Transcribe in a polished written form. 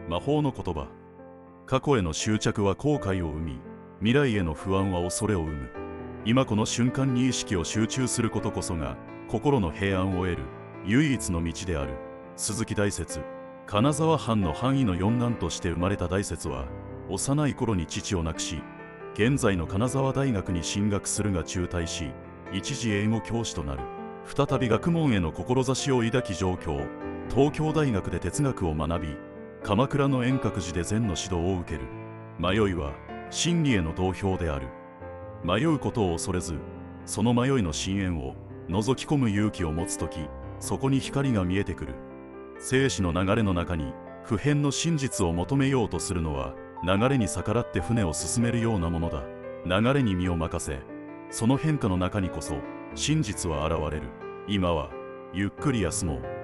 魔法の言葉。過去への執着は後悔を生み、未来への不安は恐れを生む。今この瞬間に意識を集中することこそが心の平安を得る唯一の道である。鈴木大拙。金沢藩の藩医の四男として生まれた大拙は、幼い頃に父を亡くし、現在の金沢大学に進学するが中退し、一時英語教師となる。再び学問への志を抱き上京、東京大学で哲学を学び、鎌倉の円覚寺で禅の指導を受ける。迷いは真理への道標である。迷うことを恐れず、その迷いの深淵を覗き込む勇気を持つとき、そこに光が見えてくる。生死の流れの中に不変の真実を求めようとするのは、流れに逆らって船を進めるようなものだ。流れに身を任せ、その変化の中にこそ真実は現れる。今はゆっくり休もう。